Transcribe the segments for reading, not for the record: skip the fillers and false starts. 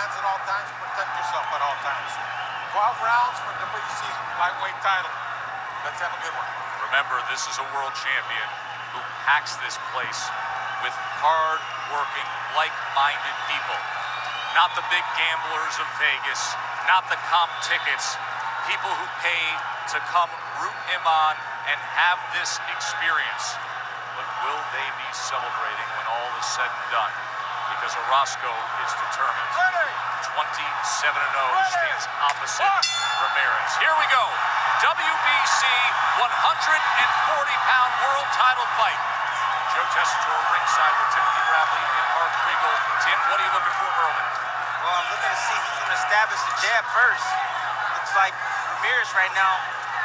defense at all times, protect yourself at all times. 12 rounds for WBC lightweight title. Let's have a good one. Remember, this is a world champion who packs this place with hard-working, like-minded people. Not the big gamblers of Vegas, not the comp tickets, people who pay to come root him on and have this experience. But will they be celebrating when all is said and done? Because Orozco is determined. 27-0 stands opposite Ramirez. Here we go. WBC 140-pound world title fight. Joe Tessitore ringside with Timothy Bradley and Mark Kriegel. Tim, what are you looking for early? Well, I'm looking to see who's going to establish the jab first. Looks like Ramirez right now,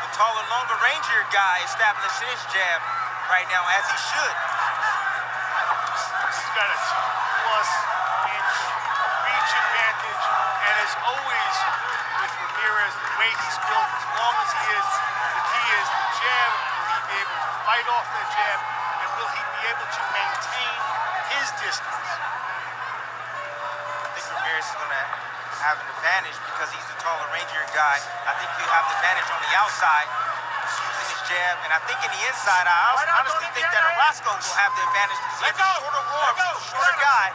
the taller, longer, rangier guy, establishing his jab right now, as he should. He's got a 2-plus-inch reach advantage, and as always with Ramirez, the way he's built, as long as he is, the key is the jab. Will he be able to fight off that jab, and will he be able to maintain his distance? I think Ramirez is going to have an advantage because he's the taller, rangier guy. I think he'll have the advantage on the outside, using his jab, and I think in the inside, I honestly think that Orozco will have the advantage because he has shorter arms, he's a shorter guy,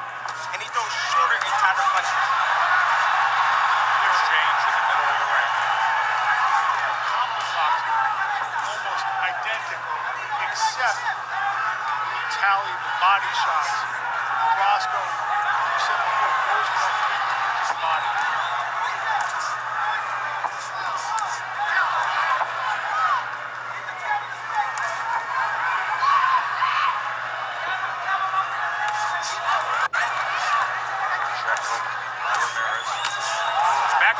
and he throws shorter and tighter punches. Exchange in the middle of the ring. Combo boxing is almost identical, except when you tally the body shots. Orozco, you said before, goes more frequently with his body.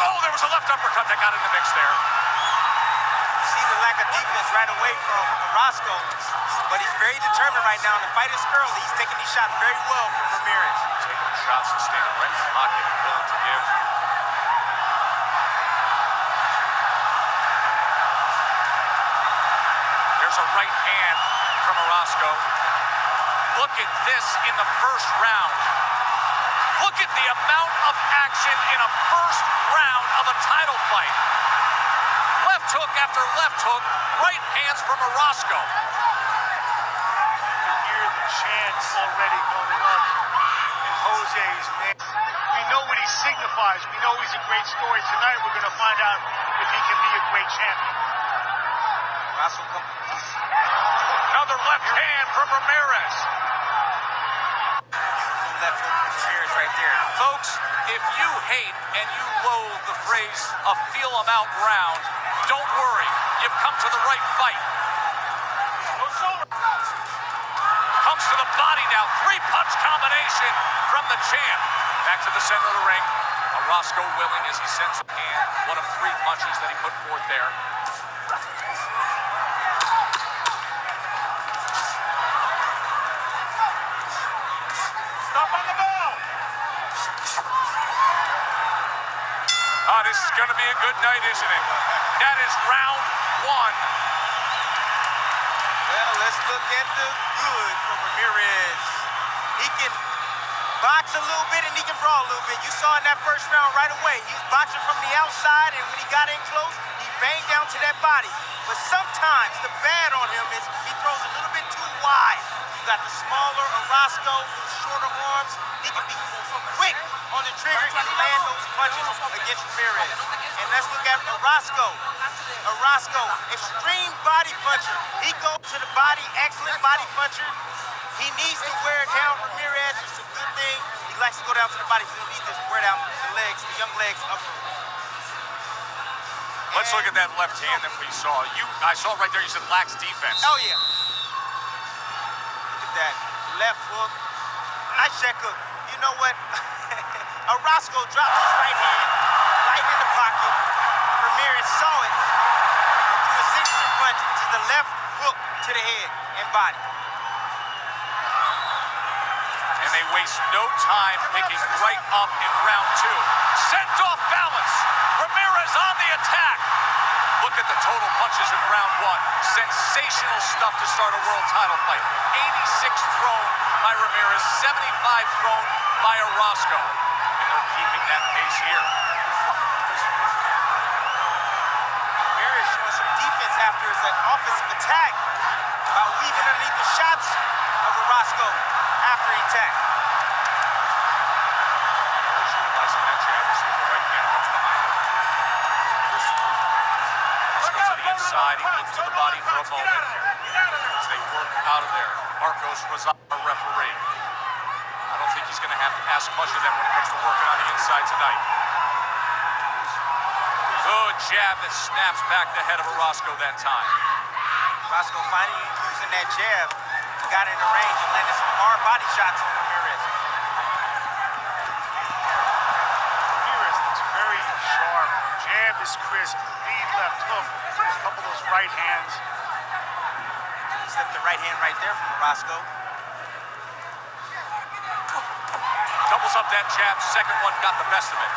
There was a left uppercut that got in the mix there. You see the lack of defense right away from Orozco, but he's very determined right now. And the fight is early. He's taking these shots very well from Ramirez. Taking shots and standing right in the pocket and willing to give. There's a right hand from Orozco. Look at this in the first round. Look at the amount of action in a first round of a title fight. Left hook after left hook, right hands from Orozco. You can hear the chants already going up in Jose's name. We know what he signifies. We know he's a great story. Tonight we're going to find out if he can be a great champion. Another left hand from Ramirez. Left hook from Ramirez right there. Folks, if you hate and you loathe the phrase a feel 'em out round, don't worry. You've come to the right fight. Comes to the body now. 3-punch combination from the champ. Back to the center of the ring. Orozco willing as he sends a hand. One of 3 punches that he put forth there. Stop on the bell! Oh, this is going to be a good night, isn't it? That is round 1. Well, let's look at the good from Ramirez. He can box a little bit and he can brawl a little bit. You saw in that first round right away. He's boxing from the outside, and when he got in close, he banged down to that body. But sometimes the bad on him is he throws a little bit too wide. You got the smaller Orozco with shorter arms. He can be quick on the trigger and land those punches against Ramirez. And let's look at Orozco. Orozco, extreme body puncher. He goes to the body, excellent body puncher. He needs to wear down Ramirez. It's a good thing. He likes to go down to the body. He don't need to wear down the legs, the young legs upper. Let's look at that left hand that we saw. I saw right there, you said lacks defense. Oh, yeah. Look at that. Left hook. Nice check hook. You know what? Orozco dropped his right hand right in the pocket. Ramirez saw it. Threw a signature punch to the left hook to the head and body. And they waste no time picking right up in round 2. Sent off balance. Ramirez on the attack. Look at the total punches in round 1. Sensational stuff to start a world title fight. 86 thrown by Ramirez, 75 thrown by Orozco. And they're keeping that pace here. Ramirez showing some defense after his offensive attack, about weaving underneath the shots of Orozco after he attacked. Ramirez utilizing that jab to see if the right hand comes behind him. Let's go to the inside. He looks to the body for a moment as they work out of there. Marcos Rosado, referee. I don't think he's going to have to ask much of them when it comes to working on the inside tonight. Good jab that snaps back the head of Orozco that time. Orozco finally using that jab, got in the range and landed some hard body shots on Ramirez. Ramirez looks very sharp. Jab is crisp. Lead left hook. A couple of those right hands. Slipped the right hand right there from Orozco. Doubles up that jab. Second one got the best of it.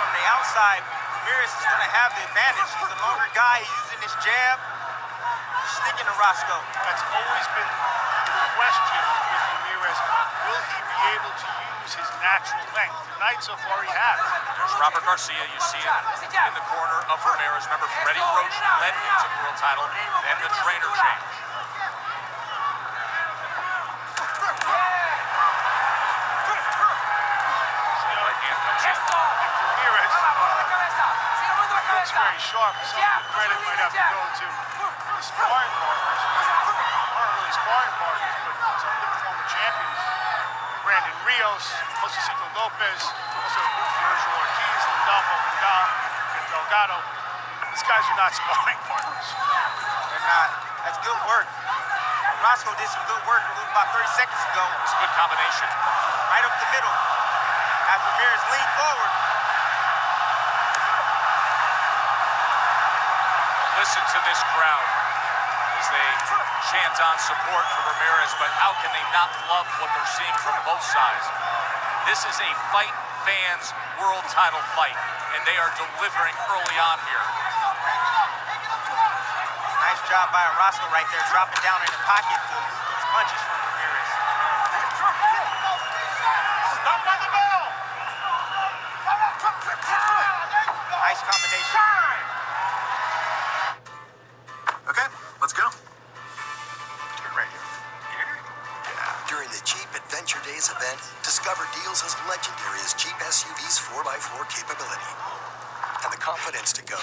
From the outside, Ramirez is going to have the advantage. He's a longer guy. He's using his jab, sticking to Orozco. That's always been the question with Ramirez. Will he be able to use his natural length? Tonight so far he has. There's Robert Garcia. You see him in the corner of Ramirez. Remember, Freddie Roach led him to the world title, then the trainer change. Right hand comes in. Ramirez looks very sharp. Some of the credit might have to go to his sparring partners. Aren't really sparring partners, but some of the former champions. Brandon Rios, Josecito Lopez, also Virgil Ortiz, Landolfo Vidal, and Delgado. These guys are not sparring partners. They're not. That's good work. Orozco did some good work about 30 seconds ago. It's a good combination. Right up the middle. As Ramirez leaned forward. Listen to this crowd as they chant on support for Ramirez, but how can they not love what they're seeing from both sides? This is a fight fans world title fight, and they are delivering early on here. Nice job by Orozco right there, dropping down in the pocket to elude those punches from Ramirez. Stop by the bell! Nice combination. Okay, let's go. Get right here. During the Jeep Adventure Days event, discover deals as legendary as Jeep SUV's 4x4 capability. And the confidence to go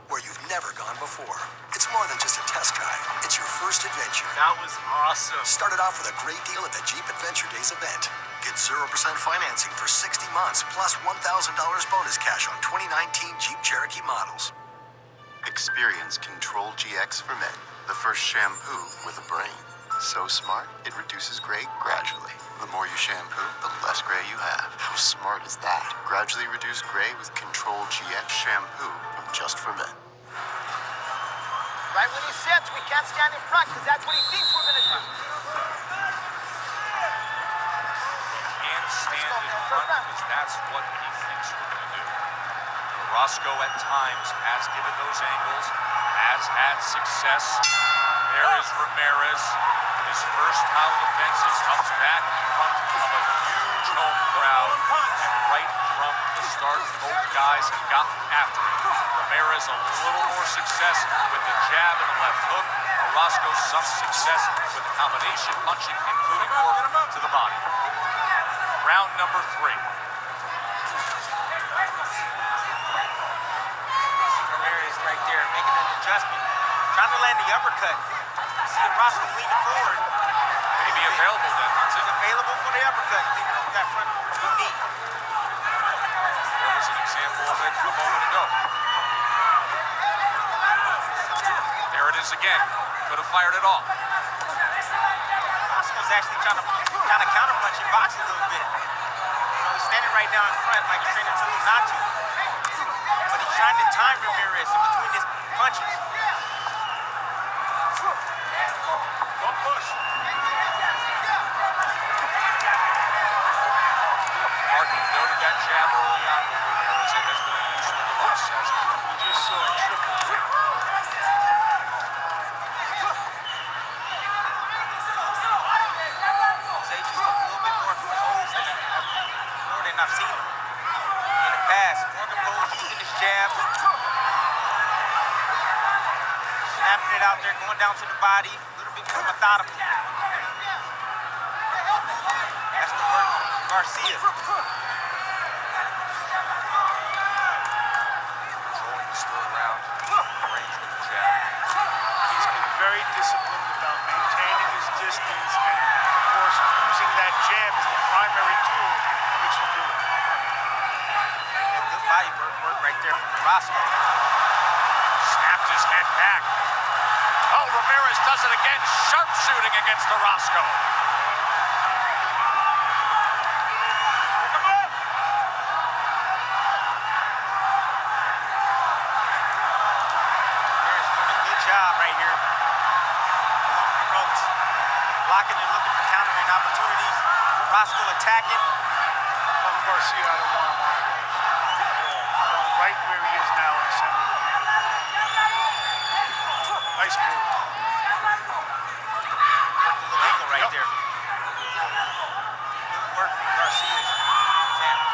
where you've never gone before. It's more than just a test drive. It's your first adventure. That was awesome. Started off with a great deal at the Jeep Adventure Days event. Get 0% financing for 60 months plus $1,000 bonus cash on 2019 Jeep Cherokee models. Experience Control GX for Men, the first shampoo with a brain. So smart, it reduces gray gradually. The more you shampoo, the less gray you have. How smart is that? Gradually reduce gray with Control GX shampoo from Just for Men. Right when he sits, we can't stand in front because that's what he thinks we're going to do. Can't stand in front because that's what he thinks we're going to do. Orozco at times has given those angles, has had success. There is Ramirez. His first title defense comes back in front of a huge home crowd. And right from the start, both guys have gotten after it. Ramirez a little more success with the jab and the left hook. Orozco some success with the combination punching, including work to the body. Round number 3. Ramirez right there, making an adjustment. Trying to land the uppercut. See Orozco leaning forward. Maybe available then, huh? He's available for the uppercut, leaving with that front knee. There was an example of it a moment ago. There it is again. Could have fired it off. Orozco's actually trying to kind of counterpunch and box a little bit. You know, he's standing right now in front like he's trainer told him not to. But he's trying to time Ramirez in between his punches. Don't push. Martin noted that jab early on with Ramirez. It has been a useful device, hasn't it? We just saw a triple threat. Say just a little bit more composed than I've seen him in the past. More composed, using his jab. Snapping it out there, going down to the body. A little bit more methodical. That's the work from Garcia. Controlling this third round. Range with the jab. He's been very disciplined about maintaining his distance and, of course, using that jab as the primary tool in which to do it. And good body work right there from Orozco. Snapped his head back. Oh, Ramirez does it again. Sharpshooting against Orozco. Job right here along the ropes, blocking and looking for countering opportunities. Orozco attacking. From Garcia, I don't want him on the ledge. Right where he is now in the center. Nice move. Worked a little angle right there. Good work from Garcia's camp.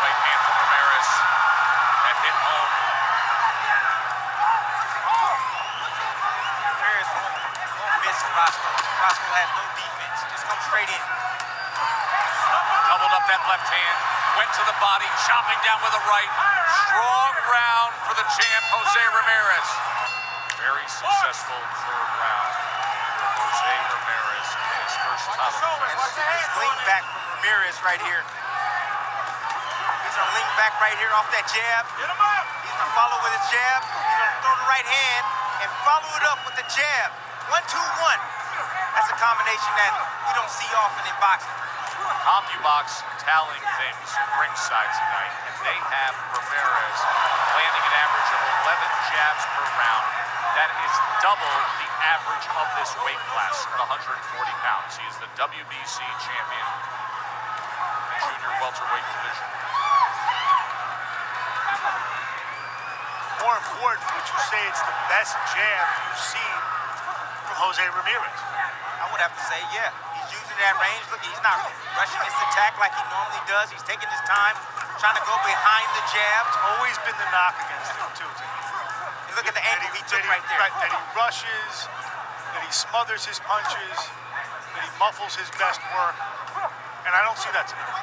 Right hand from Ramirez. That hit home. Ramirez won't miss Orozco. Orozco has no defense. Just come straight in. Doubled up that left hand. Went to the body, chopping down with a right. Strong round for the champ, Jose Ramirez. Very successful third round for Jose Ramirez in his first title defense. This lean back from Ramirez right here. He's gonna lean back right here off that jab. He's gonna follow with his jab. He's gonna throw the right hand and follow it up with the jab. 1-2-1. That's a combination that we don't see often in boxing. CompuBox tallying things ringside tonight, and they have Ramirez landing an average of 11 jabs per round. That is double the average of this weight class at 140 pounds. He is the WBC champion in the junior welterweight division. More important, would you say it's the best jab you've seen from Jose Ramirez? I would have to say, yeah. He's using that range. Look, he's not rushing his attack like he normally does. He's taking his time, trying to go behind the jab. Always been the knock against him, too. And look at the angle he took right there. That he rushes, that he smothers his punches, that he muffles his best work. And I don't see that tonight.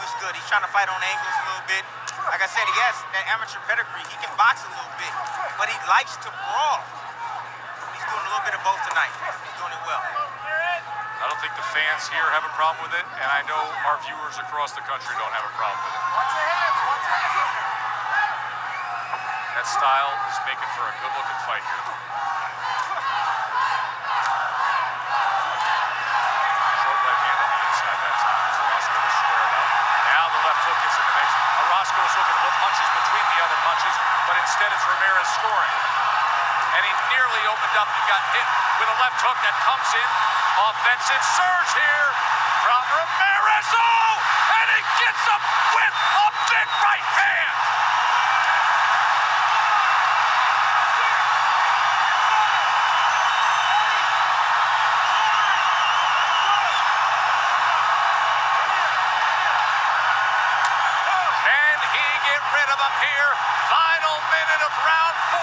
Looks good. He's trying to fight on angles a little bit. Like I said, he has that amateur pedigree. He can box a little bit, but he likes to brawl. He's doing a little bit of both tonight. He's doing it well. I don't think the fans here have a problem with it, and I know our viewers across the country don't have a problem with it. That style is making for a good-looking fight here. Short right hand on the inside that time. Orozco was squared up. Now the left hook is in the mix. Orozco is looking to put punches between the other punches, but instead it's Ramirez scoring. And he nearly opened up and got hit with a left hook that comes in. Offensive surge here from Ramirez. Oh! And he gets up with a big right hand. Can he get rid of him here? Final minute of round 4.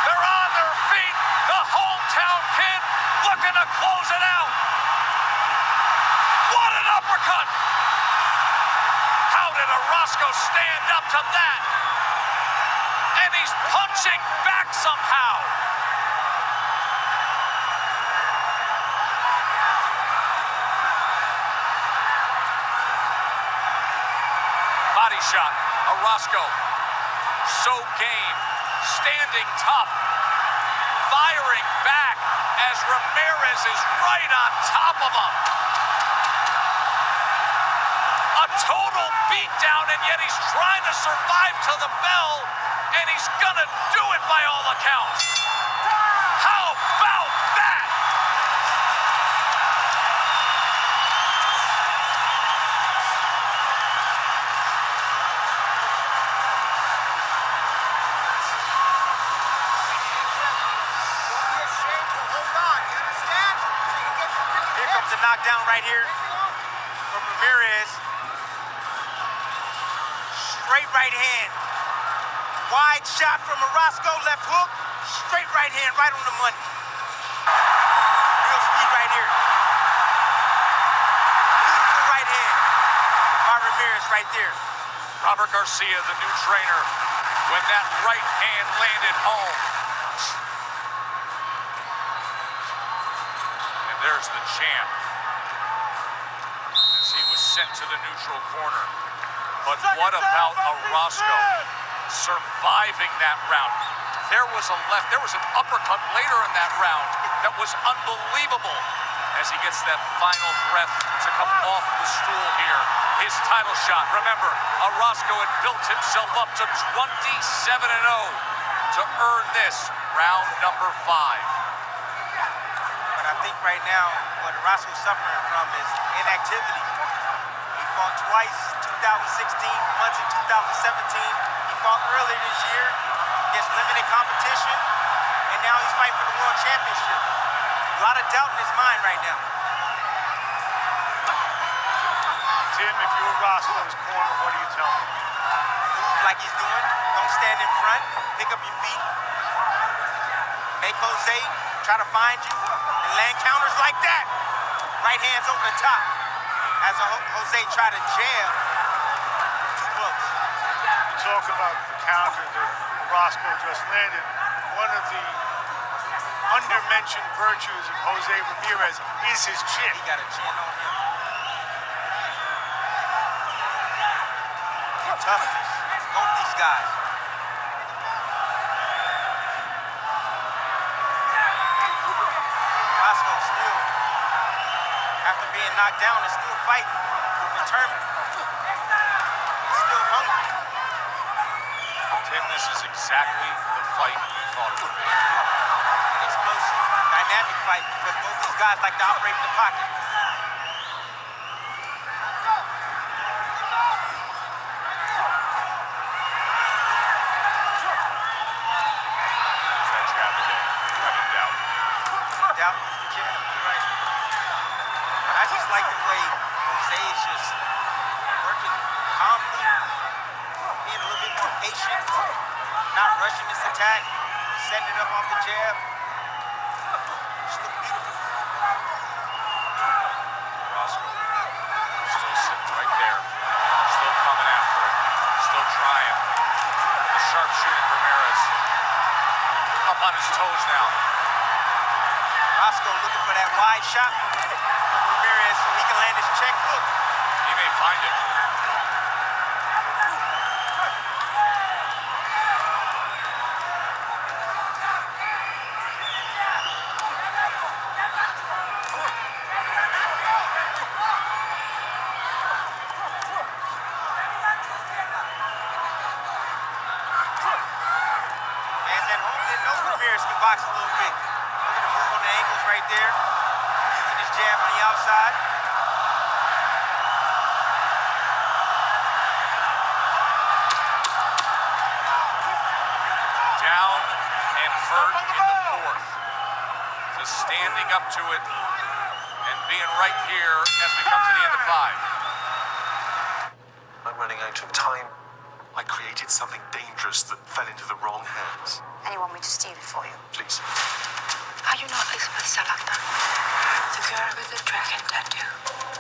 They're on their feet. The hometown kid looking to close it out. What an uppercut! How did Orozco stand up to that? And he's punching back somehow. Body shot. Orozco, so game, standing tough, firing back as Ramirez is right on top of him. A total beatdown, and yet he's trying to survive to the bell, and he's gonna do it by all accounts. How about that? knockdown right here from Ramirez. Straight right hand. Wide shot from Orozco, left hook. Straight right hand, right on the money. Real speed right here. Beautiful right hand by Ramirez right there. Robert Garcia, the new trainer, when that right hand landed home. And there's the champ as he was sent to the neutral corner. But what about Orozco surviving that round? There was an uppercut later in that round that was unbelievable as he gets that final breath to come off the stool here. His title shot. Remember, Orozco had built himself up to 27-0 to earn this round number 5. But I think right now, what Orozco's suffering from is inactivity. He fought twice, 2016, once in 2017. He fought earlier this year against limited competition, and now he's fighting for the world championship. A lot of doubt in his mind right now. Tim, if you were Orozco's corner, what do you tell him? Move like he's doing. Don't stand in front. Pick up your feet. Make Jose try to find you and land counters like that. Right hands over the top as Jose try to jab. Too close. You talk about the counter that Orozco just landed. One of the undermentioned virtues of Jose Ramirez is his chin. He got a chin on him. Toughness. Both these guys. Orozco still, after being knocked down, is still fighting. Determined. He's still hungry. Tim, this is exactly the fight we thought it would be. An explosive, dynamic fight because both these guys like to operate in the pocket. Doubt is the jab. You're right. I just like the way Jose is just working calmly, being a little bit more patient, not rushing his attack, setting it up off the jab. Just look beautiful. Orozco still sitting right there, still coming after it, still trying. The sharpshooting Ramirez up on his toes now. Orozco looking for that wide shot from Ramirez so he can land his check hook. He may find it. Fans at home didn't know Ramirez could box a little bit. Look at the move on the ankles right there. Using his jab on the outside. Down and hurt in the 4th. To standing up to it and being right here as we come to the end of 5. I'm running out of time. I created something dangerous that fell into the wrong hands. And you want me to steal it for you? Please. Are you not Elizabeth Salanda? The girl with the dragon tattoo.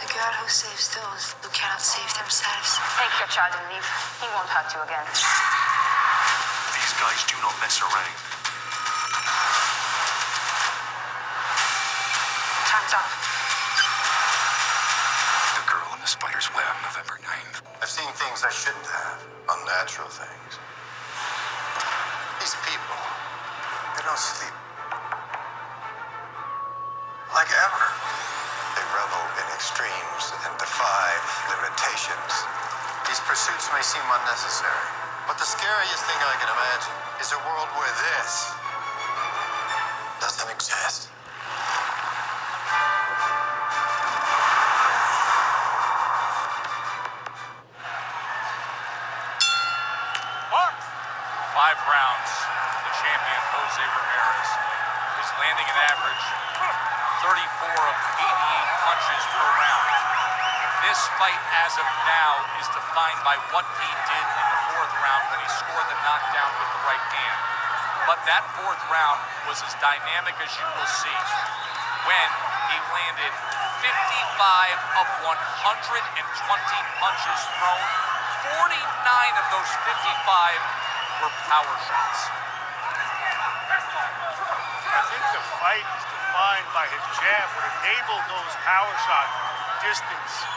The girl who saves those who cannot save themselves. Take your child and leave. He won't hurt you again. These guys do not mess around. Time's up. The Girl in the Spider's Web, November 9th. I've seen things I shouldn't have. Unnatural things. These people, they don't sleep. Like ever. They revel in extremes and defy limitations. These pursuits may seem unnecessary, but the scariest thing I can imagine is a world where this doesn't exist. Mark! 5 rounds. The champion, Jose Ramirez, is landing an average 34 of 88 punches per round. This fight, as of now, is defined by what he did in the fourth round when he scored the knockdown with the right hand. But that fourth round was as dynamic as you will see when he landed 55 of 120 punches thrown. 49 of those 55 were power shots. I think the fight is defined by his jab, what enabled those power shot distance.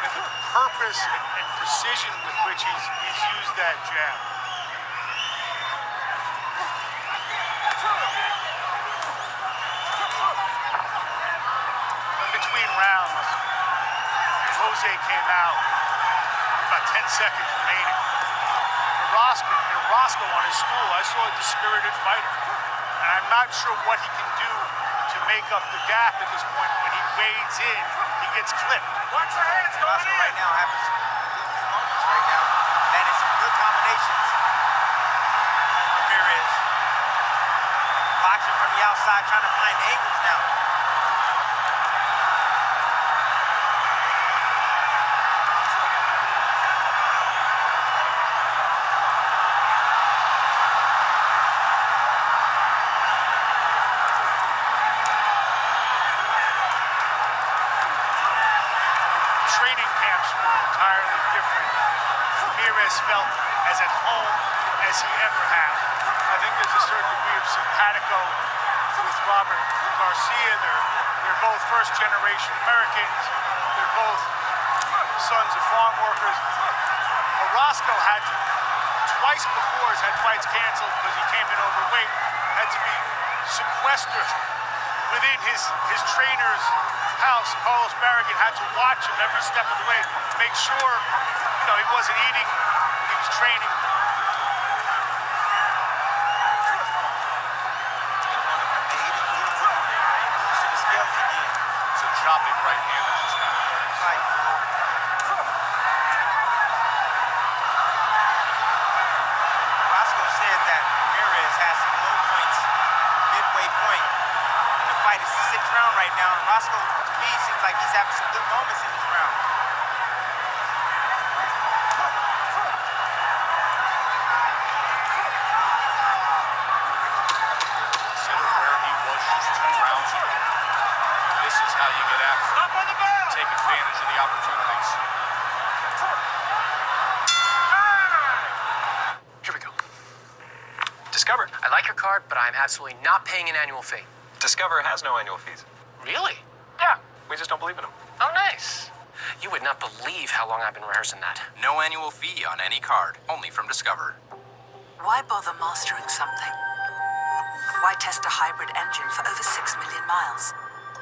And the purpose and precision with which he's used that jab. In between rounds, Jose came out, about 10 seconds remaining. Orozco on his stool, I saw a dispirited fighter. And I'm not sure what he can do to make up the gap at this point. When he wades in, he gets clipped. Watch your hands, Orozco right now having some good moments right now. Landing some good combinations. Ramirez boxing from the outside, trying to find angles now. Training camps were entirely different. Ramirez felt as at home as he ever had. I think there's a certain degree of simpatico with Robert Garcia. They're both first-generation Americans. They're both sons of farm workers. Orozco had to, twice before, has had fights canceled because he came in overweight, had to be sequestered within his trainer's house. Carlos Barragan had to watch him every step of the way, make sure, he wasn't eating, he was training. It's a chopping right hand that just got Fight. Orozco said that Ramirez has some low points, midway point. And the fight is the sixth round right now. And Orozco, to me, seems like he's having some good moments in this round. Consider where he was just 2 rounds ago. This is how you get after it. Take advantage of the opportunities. Here we go. Discover. I like your card, but I'm absolutely not paying an annual fee. Discover has no annual fees. Really? Yeah, we just don't believe in them. Oh, nice. You would not believe how long I've been rehearsing that. No annual fee on any card, only from Discover. Why bother mastering something? Why test a hybrid engine for over 6 million miles?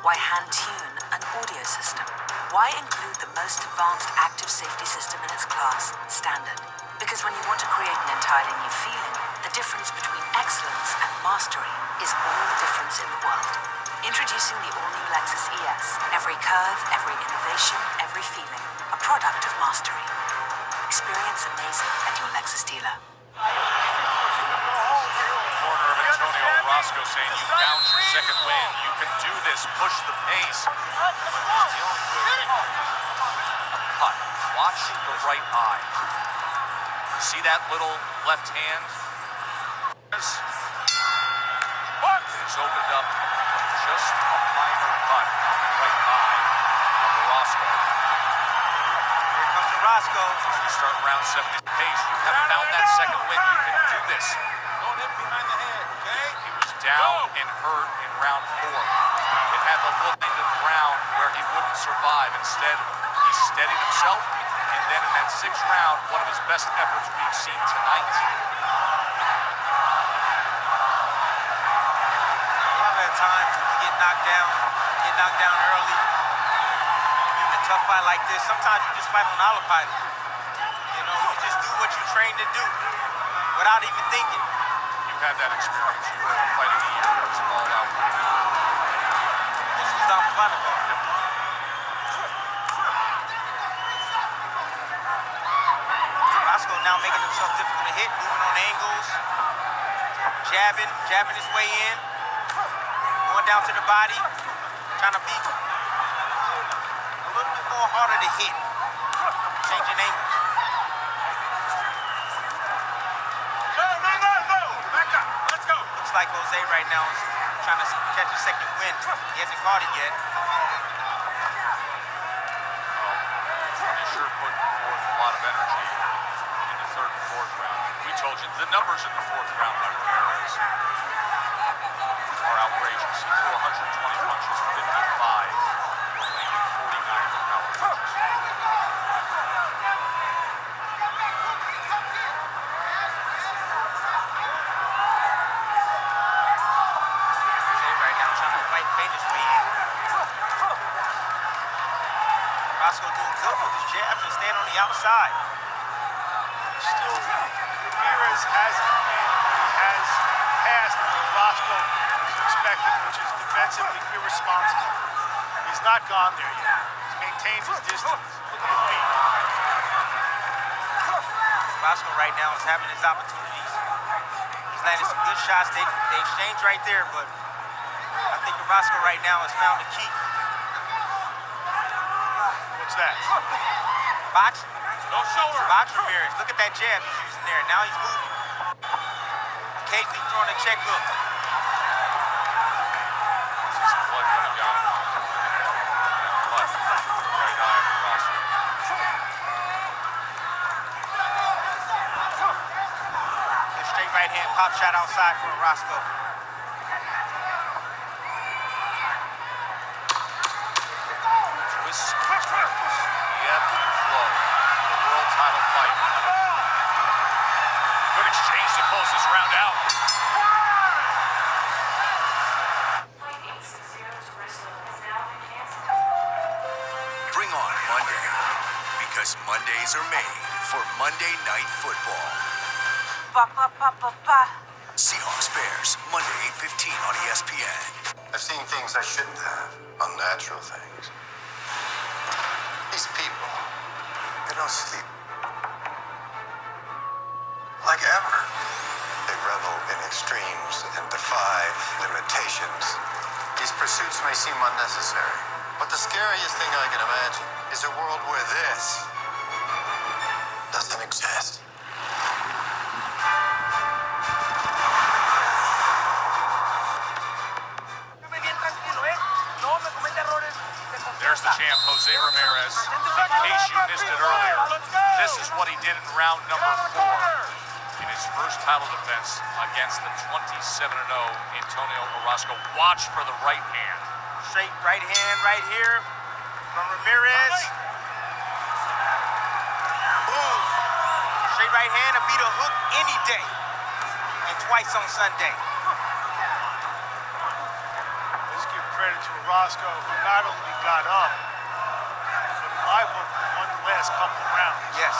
Why hand-tune an audio system? Why include the most advanced active safety system in its class, Standard? Because when you want to create an entirely new feeling, the difference between excellence and mastery is all the difference in the world. Introducing the all-new Lexus ES. Every curve, every innovation, every feeling. A product of mastery. Experience amazing at your Lexus dealer. Corner of Antonio Orozco saying you found your second win. You can do this. Push the pace. But he's dealing with a cut. Watch the right eye. See that little left hand? It's opened up just a minor cut on the right eye of Orozco. Here comes Orozco. As we start round 70 pace, you have found that second win. You can do this. Don't hit behind the head, okay? He was down and hurt in round 4. It had the look end of the round where he wouldn't survive. Instead, he steadied himself, and then in that 6th round, one of his best efforts we've seen tonight. Times when you get knocked down early. In a tough fight like this, sometimes you just fight on autopilot. You just do what you trained to do without even thinking. You had that experience. You were fighting a year that was all out. This was Don Flanagan. Orozco now making himself difficult to hit, moving on angles, jabbing his way in. Going down to the body. Trying to be a little bit more harder to hit. Changing angles. No. Back up. Let's go. Looks like Jose right now is trying to catch a second wind. He hasn't caught it yet. He sure put forth a lot of energy in the third and fourth round. We told you the numbers in the fourth round by Ramirez are outrageous. He threw 120 punches, 55 were landed, 49 were power punches. Jose right now trying to feint his way in. Orozco doing good with his jabs and staying on the outside. Still, Ramirez hasn't been, he has passed what Orozco was expecting, which is defensively irresponsible. He's not gone there yet. He's maintained his distance. Look at the feet. Orozco right now is having his opportunities. He's landed some good shots. They exchange right there, but I think Orozco right now has found the key. What's that? Boxing. No shoulder. Box Ramirez. Look at that jab he's using there. Now he's moving. Occasionally throwing a check hook. See some blood coming down. Cut. Right eye of Orozco. Good straight right hand pop shot outside for Orozco. Twists and turns. The ebb and flow. The world title fight. Good exchange to close this round out. Bring on Monday, because Mondays are made for Monday Night Football. Seahawks Bears, Monday 8:15 on ESPN. I've seen things I shouldn't have, unnatural things. These people, they don't sleep. Like ever. They revel in extremes and defy limitations. These pursuits may seem unnecessary, but the scariest thing I can imagine is a world where this doesn't exist. There's the champ, Jose Ramirez. In case you missed it earlier, this is what he did in round number 4 in his first title defense against the 27-0 Antonio Orozco. Watch for the right hand. Straight right hand right here from Ramirez. Boom. Straight right hand to beat a hook any day. And twice on Sunday. Let's give credit to Orozco, who not only got up, but in my book, won the last couple of rounds. Yes.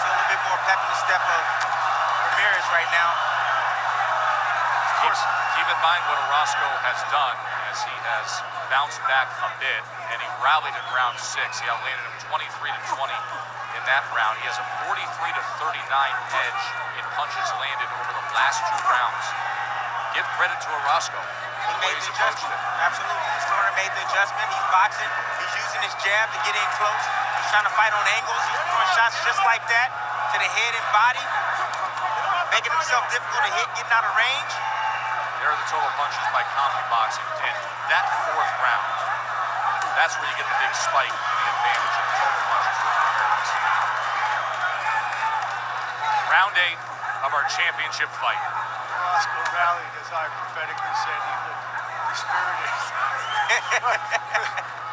See a little bit more pep in the step of Ramirez right now. Of course. Keep in mind what Orozco has done as he has bounced back a bit, and he rallied in round 6. He outlanded him 23-20 in that round. He has a 43-39 edge in punches landed over the last 2 rounds. Give credit to Orozco. He The way made he's the approached adjustment. it. Absolutely. His corner made the adjustment. He's boxing. He's using his jab to get in close. He's trying to fight on angles. He's throwing shots just like that to the head and body, making himself difficult to hit, getting out of range. There are the total punches by combat boxing. And that 4th round, that's where you get the big spike in the advantage of total punches for Ramirez. Round 8 of our championship fight. Orozco rallied, as I prophetically said. He looked dispirited.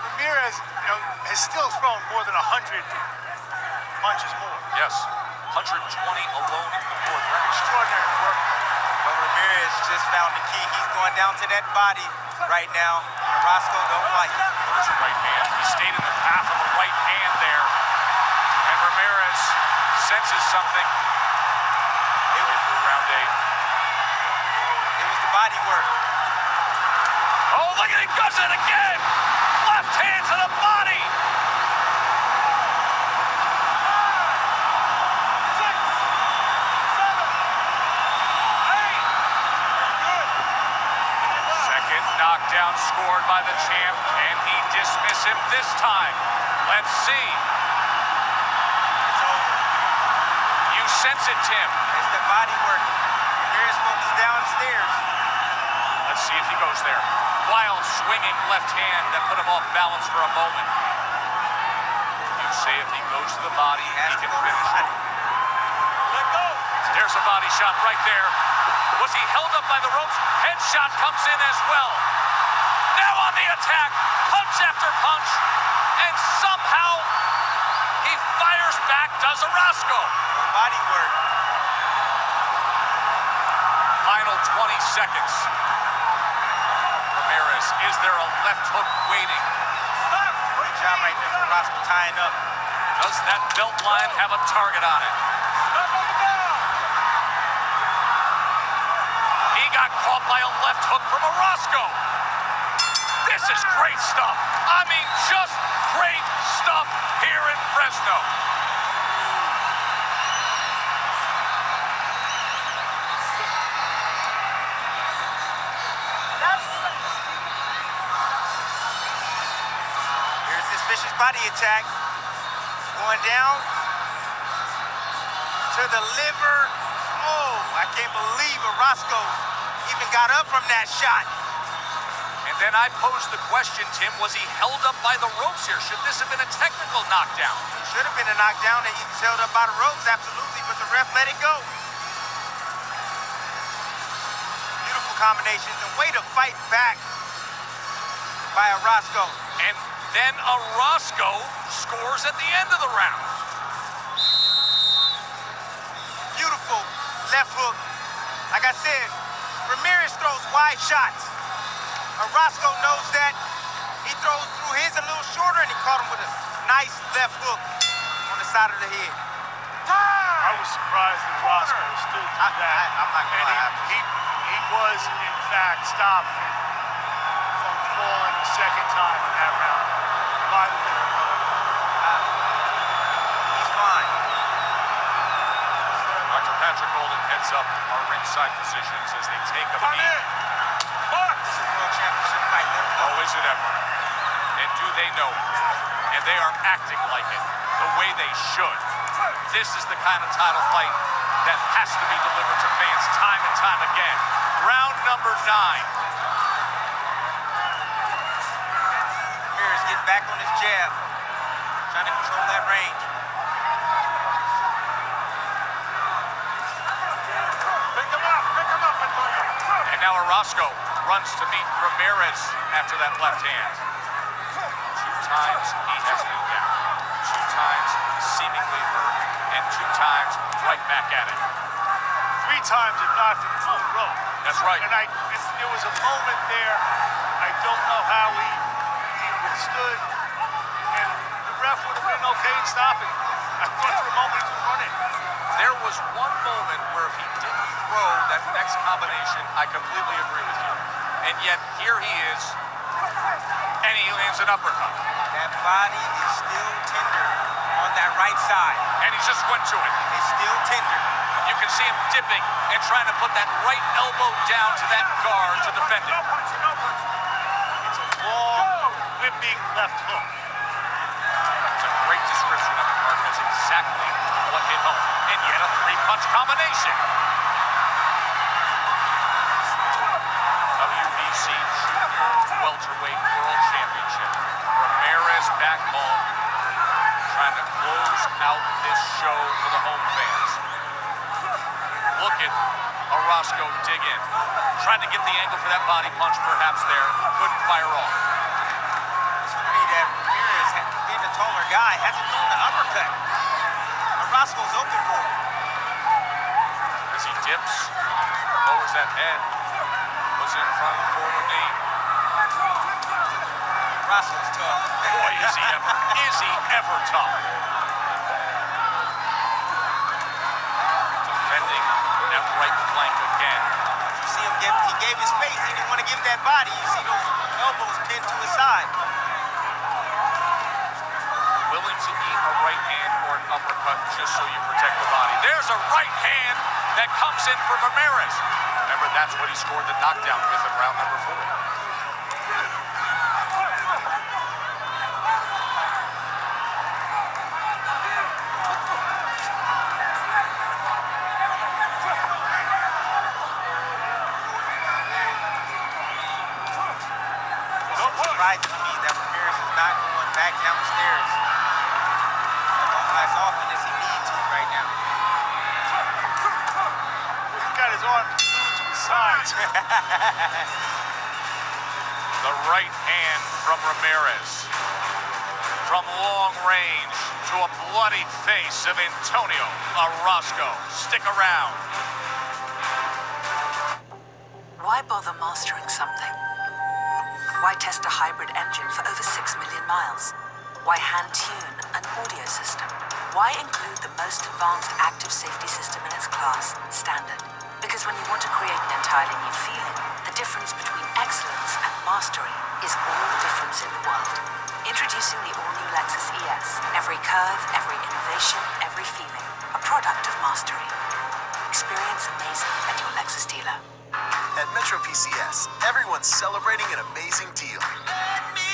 Ramirez, has still thrown more than 100 punches more. Yes, 120 alone in the 4th round. Extraordinary work. But Ramirez just found the key. He's going down to that body right now. Orozco don't like it. There's a right hand. He stayed in the path of a right hand there. And Ramirez senses something. Halfway through round 8. It was the body work. Oh, look at him, does it again! Left hand to the body! Second Knockdown scored by the champ. Can he dismiss him this time? Let's see. It's over. You sense it, Tim. It's the body work. Ramirez focused downstairs. Let's see if he goes there. Wild swinging left hand that put him off balance for a moment. You say if he goes to the body, he can finish it. Let go. There's a body shot right there. Was he held up by the ropes? Headshot comes in as well. Now on the attack, punch after punch, and somehow he fires back, does Orozco. Body work. Final 20 seconds. Ramirez, is there a left hook waiting? Great job right there for Orozco tying up. Does that belt line have a target on it? He got caught by a left hook from Orozco. This is great stuff. I mean, just great stuff here in Fresno. Here's this vicious body attack. Going down to the liver. Oh, I can't believe Orozco even got up from that shot. And then I posed the question, Tim, was he held up by the ropes here? Should this have been a technical knockdown? Should have been a knockdown, and he was held up by the ropes, absolutely, but the ref let it go. Beautiful combinations, and way to fight back by Orozco. And then Orozco scores at the end of the round. Beautiful left hook. Like I said, Ramirez throws wide shots. Orozco knows that. He throws through his a little shorter, and he caught him with a nice left hook on the side of the head. I was surprised that Orozco stood through that. I'm not gonna lie. He was, in fact, stopped from falling a second time in that round by the middle rope. He's fine. Dr. Patrick Golden heads up our ringside physicians as they take a beat. This is World Championship fight. Never know. Oh, is it ever? And do they know it? And they are acting like it, the way they should. This is the kind of title fight that has to be delivered to fans time and time again. Round number 9. Ramirez getting back on his jab, trying to control that range. And now Orozco runs to meet Ramirez after that left hand. 2 times he has been down. 2 times seemingly hurt. And 2 times right back at it. 3 times it knocked him full rope. That's right. And there was a moment there, I don't know how he withstood, and the ref would have been okay in stopping. I thought for a moment he was running. There was one moment where if he didn't throw that next combination, I completely agree with you. And yet, here he is, and he lands an uppercut. That body is still tender on that right side. And he just went to it. It's still tender. You can see him dipping and trying to put that right elbow down to that guard to defend it. It's a long, whipping left hook. It's a great description of it, Mark. That's exactly what hit home. And yet a 3-punch combination. WBC Junior Welterweight World Championship. Ramirez back home, trying to close out this show for the home fans. Look at Orozco dig in. Trying to get the angle for that body punch perhaps there. Couldn't fire off. It's funny that Ramirez, being a taller guy, hasn't thrown the uppercut. Orozco's open for him. As he dips, lowers that head, puts it in front of the forward knee. Orozco's tough. Boy, is he ever tough. Defending that right flank again. You see him he gave his face. He didn't want to give that body. You see those elbows pinned to his side. Willing to eat a right hand or an uppercut just so you protect the body. There's a right hand that comes in for Ramirez. Remember, that's what he scored the knockdown with in round number 4. surprising to me that Ramirez is not going back down the stairs as often as he needs to right now. He's got his arms glued to his sides. The right hand from Ramirez. From long range to a bloody face of Antonio Orozco. Stick around. Why bother mastering something? Why test a hybrid engine for over 6 million miles? Why hand-tune an audio system? Why include the most advanced active safety system in its class, standard? Because when you want to create an entirely new feeling, the difference between excellence and mastery is all the difference in the world. Introducing the all-new Lexus ES. Every curve, every innovation, every feeling. A product of mastery. Experience amazing at your Lexus dealer. At Metro PCS, everyone's celebrating an amazing deal.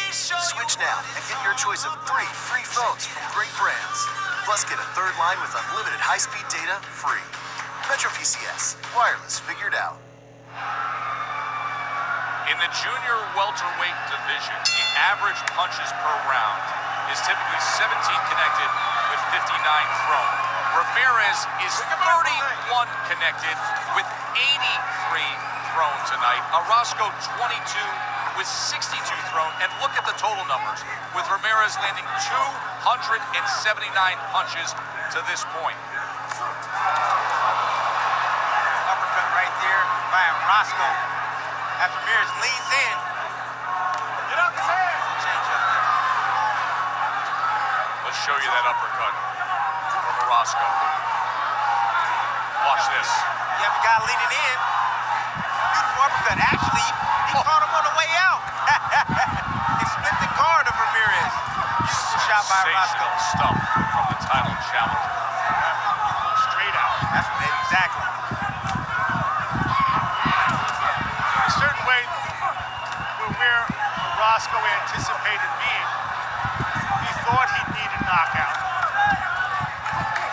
Switch now and get your choice of 3 free phones from great brands. Plus, get a third line with unlimited high-speed data free. Metro PCS. Wireless figured out. In the junior welterweight division, the average punches per round is typically 17 connected with 59 thrown. Ramirez is 31 connected with 83 thrown tonight. Orozco 22 with 62 thrown. And look at the total numbers, with Ramirez landing 279 punches to this point. Uppercut right there by Orozco. As Ramirez leans in. Get up his head. Change up. Let's show you that uppercut from Orozco. Watch this. You have a guy leaning in. Beautiful uppercut. Actually, he caught him on the way out. He split the guard of Ramirez. Beautiful shot by Orozco. Stuff from the title challenger. Straight out. That's exactly. A certain way where Orozco anticipated being, he thought he'd need a knockout.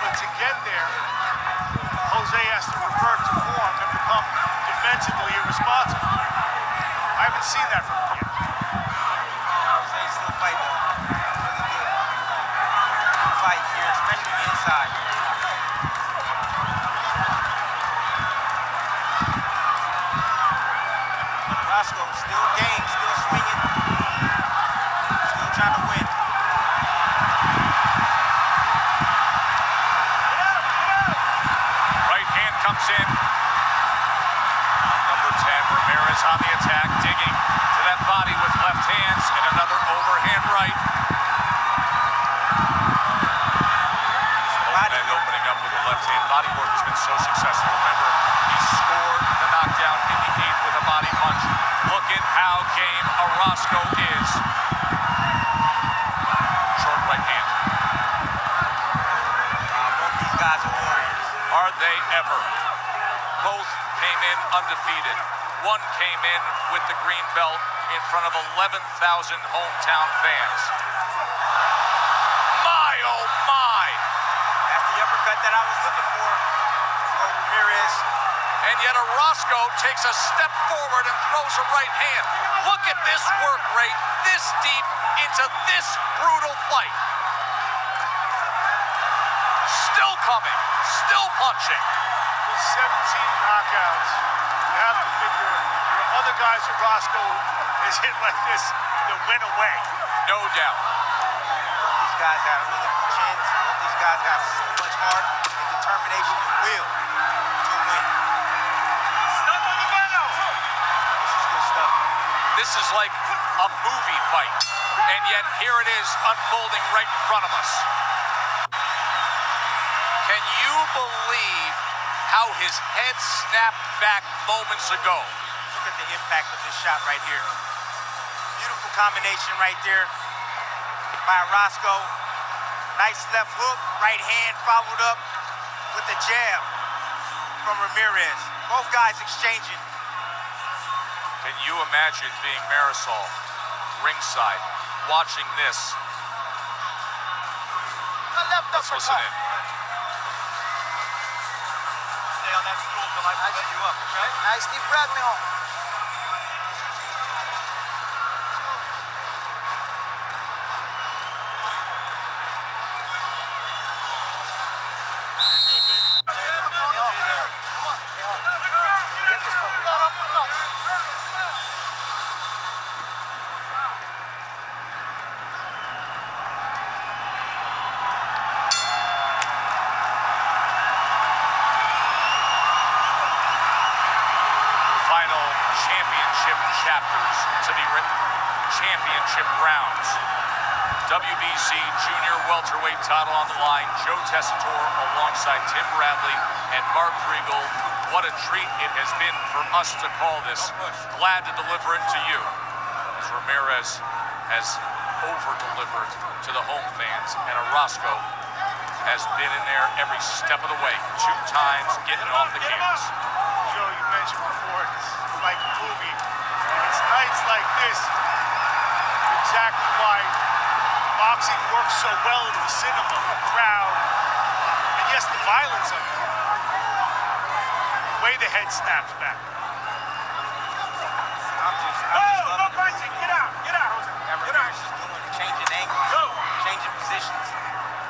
But to get there, Jose has to revert to form and become defensively irresponsible. I haven't seen that from him yet. Jose's still fighting. Really good. Good fight here, especially the inside. Orozco still game, still swinging, still trying to win. Right hand comes in. Number 10, Ramirez on the attack, digging to that body with left hands and another overhand right. And opening up with the left hand. Body work has been so successful. Remember, he scored the knockdown in the 8th with a body punch. Look at how game Orozco is. Short right hand. Both these guys are warriors. Are they ever? Both came in undefeated. One came in with the green belt in front of 11,000 hometown fans. My, oh my! That's the uppercut that I was looking for Ramirez. And yet Orozco takes a step forward and throws a right hand. Look at this work rate, this deep into this brutal fight. Still coming, still punching. With 17 knockouts, you have to figure there are other guys Orozco is hit like this that went away. No doubt. These guys got really good chins. These guys got so much heart and determination and will to win. Stop on the bell! This is good stuff. This is like a movie fight, and yet here it is unfolding right in front of us. Can you believe how his head snapped back moments ago? Look at the impact of this shot right here. Beautiful combination right there by Orozco. Nice left hook, right hand followed up with the jab from Ramirez. Both guys exchanging. Can you imagine being Marisol ringside, watching this? Let's listen in. Stay on that stool till I set you up, okay? Nice deep breath, mijo. championship chapters to be written. Championship rounds. WBC junior welterweight title on the line. Joe Tessitore alongside Tim Bradley and Mark Kriegel. What a treat it has been for us to call this. Glad to deliver it to you, as Ramirez has over-delivered to the home fans, and Orozco has been in there every step of the way. 2 times getting off the canvas. Joe, you mentioned before, it's like a movie. And it's nights like this, exactly why boxing works so well in the cinema, the crowd, and yes, the violence of it. The way the head snaps back. I'm just loving it. Get out, Jose. Ramirez is doing, changing angles, changing positions,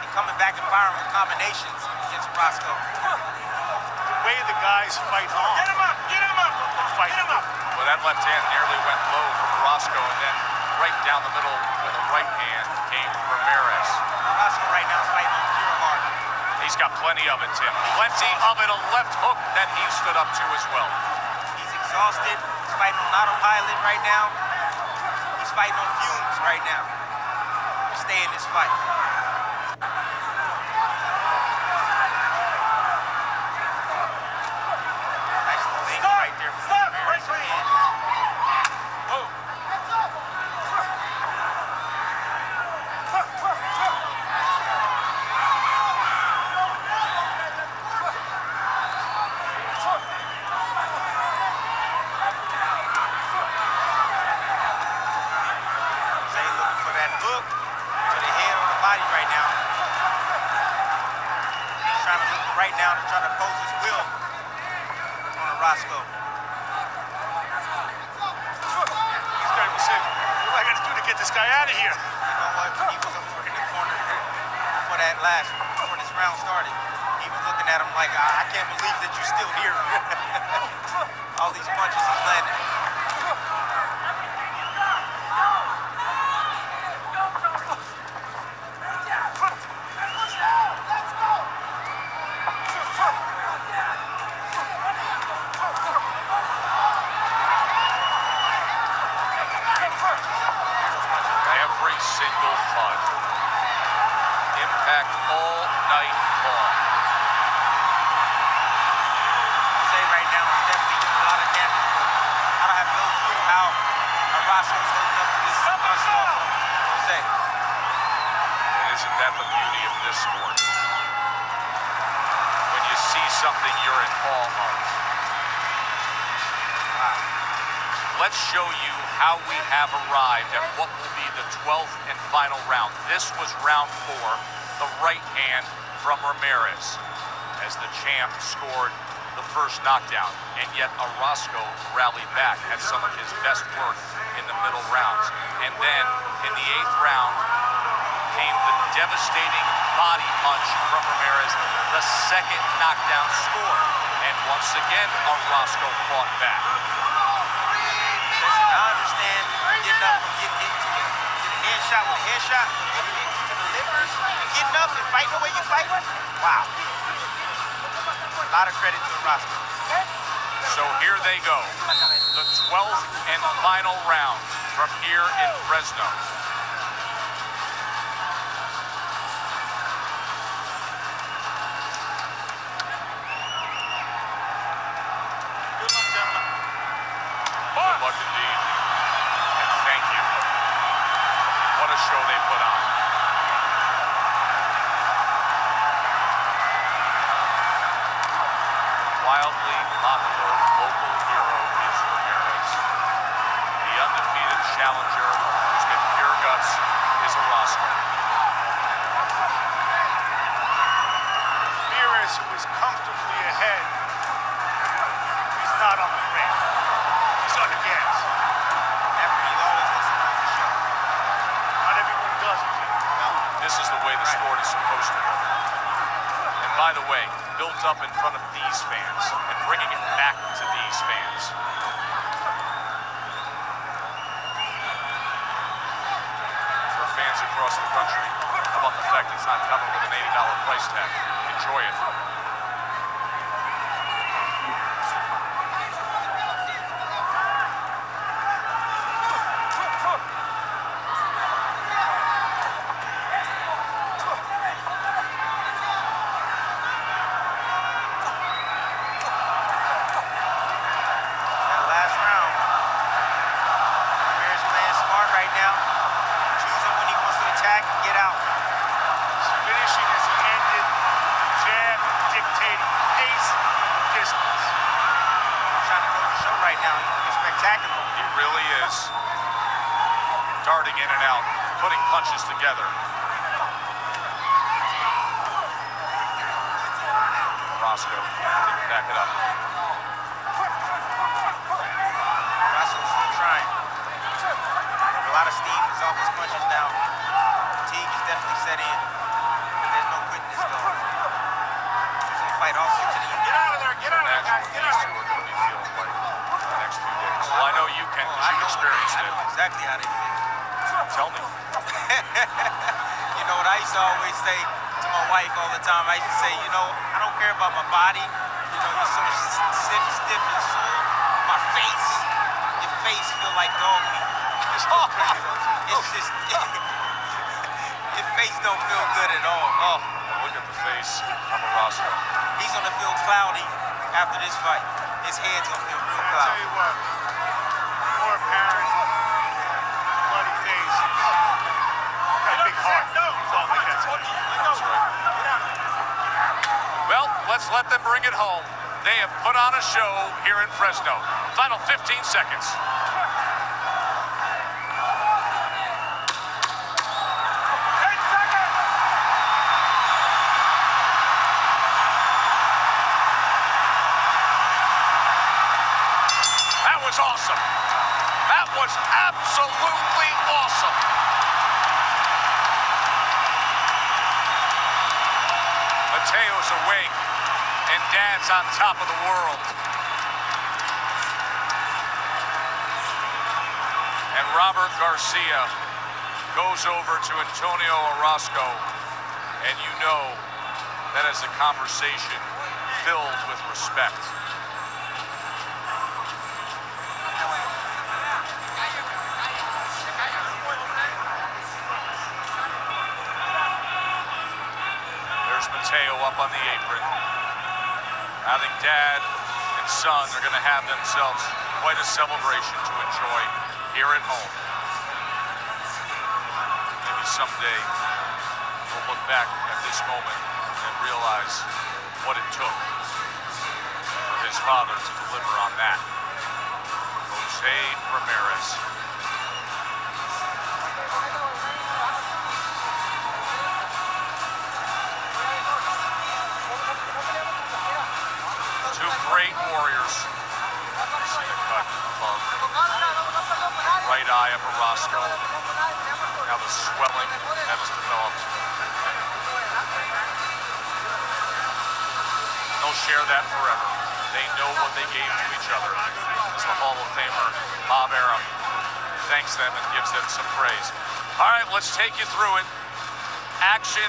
and coming back and firing with combinations against Orozco. The way the guys fight on. Get him up, Fight. get him up. Well, that left hand nearly went low from Orozco, and then right down the middle with a right hand came Ramirez. Orozco right now is fighting on pure heart. He's got plenty of it, Tim. Plenty of it. A left hook that he stood up to as well. He's exhausted. He's fighting on autopilot right now. He's fighting on fumes right now. Stay in this fight. Nice little thing right there from Ramirez again. Zay looking for that hook to the head or the body right now. He's trying to look right now to try to impose his will on Orozco. He's got to say, what do I got to do to get this guy out of here? You know what? When he was over in the corner before this round started, he was looking at him like, I can't believe that you're still here. All these punches he's landing. Every single punch. Impact all night long. Jose right now is definitely doing a lot of damage, but I don't have no clue how Orozco's holding up to this onslaught from Jose. And isn't that the beauty of this sport? When you see something you're in awe of. Let's show you how we have arrived at what will be the 12th and final round. This was round 4, the right hand from Ramirez, as the champ scored the first knockdown. And yet Orozco rallied back, had some of his best work in the middle rounds. And then in the 8th round came the devastating body punch from Ramirez, the second knockdown score. And once again, Orozco fought back. Listen, I understand getting up and getting hit to the head shot with a headshot, getting hit to the liver, and getting up and fighting the way you fight. Wow. A lot of credit to Orozco. So here they go, the 12th and final round from here in Fresno. Good luck indeed, and thank you. What a show they put on. Wildly popular local hero is Ramirez. The undefeated challenger who's got pure guts is Orozco. Ramirez, who is comfortably ahead, he's not on the brake. He's on the gas. Referee always wants to close the show. Not everyone does it. No. This is the way the sport is supposed to go. And by the way, built up in front of these fans and bringing it back to these fans. For fans across the country, how about the fact it's not coming with an $80 price tag? Enjoy it. attacking him. He really is. Darting in and out, putting punches together. Orozco, back it up. Orozco's still trying. A lot of steam is off his punches now. Fatigue is definitely set in. There's no quitting this dog. He's gonna fight all the way to the end. Get out of there, get out of there, guys, These get out of two there. are going to be feeling like the next few days. Well, I know you can because you've experienced I it. know exactly how they feel. Tell me. You know what I used to always say to my wife all the time? I used to say, you know, I don't care about my body. You know, you're so stiff and sore. My face, your face feel like dog meat. It's just, your face don't feel good at all. Oh, look at the face of Orozco. He's gonna feel cloudy after this fight. His head's gonna feel real I'll tell cloudy. you what, more apparent, bloody face. Got a big heart. That's all I can say. That's right. Well, let's let them bring it home. They have put on a show here in Fresno. Final 15 seconds. That was awesome. That was absolutely awesome. Mateo's awake, and Dad's on top of the world. And Robert Garcia goes over to Antonio Orozco, and you know that is a conversation filled with respect. There's Mateo up on the apron. I think Dad and son are going to have themselves quite a celebration to enjoy here at home. Maybe someday we'll look back at this moment and realize what it took for his father to deliver on that. Jose Ramirez. Two great warriors. You see the cut above the right eye of Orozco. Now the swelling that has developed. They'll share that forever. They know what they gave to each other. As the Hall of Famer Bob Arum thanks them and gives them some praise. All right, let's take you through it. Action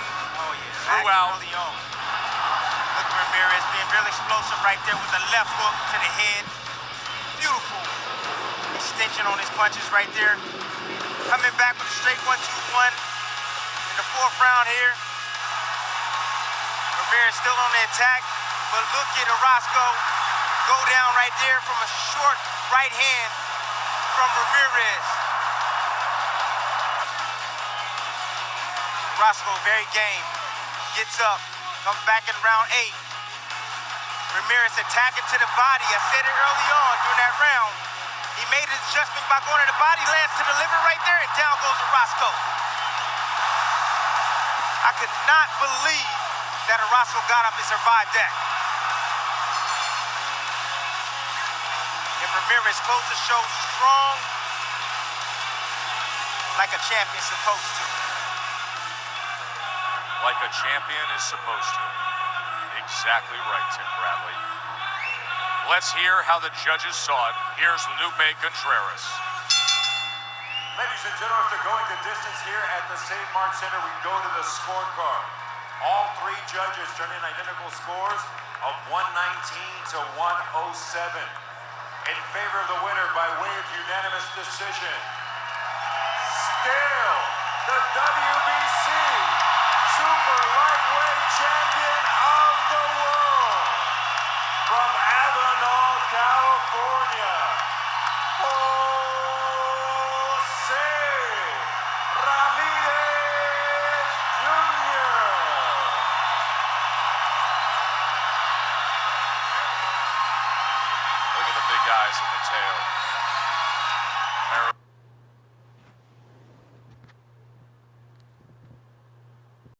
throughout. Action early on. Look, Ramirez being real explosive right there with the left hook to the head. Beautiful extension on his punches right there. Coming back with a straight 1-2-1 in the fourth round here. Ramirez still on the attack, but look at Orozco go down right there from a short right hand from Ramirez. Orozco very game, gets up, comes back in round 8. Ramirez attacking to the body. I said it early on during that round. He made his adjustment by going to the body, lands to the liver right there, and down goes Orozco. I could not believe that Orozco got up and survived that. And Ramirez closed the show strong, like a champion's supposed to. Like a champion is supposed to. Exactly right, Tim Bradley. Let's hear how the judges saw it. Here's Lupe Contreras. Ladies and gentlemen, after going the distance here at the St. Mark Center, we go to the scorecard. All three judges turned in identical scores of 119 to 107. In favor of the winner by way of unanimous decision. Still, the WBC Super Lightweight Champion of the World, from Avenal, California, Jose Ramirez Jr. Look at the big eyes of Mateo. Ramirez.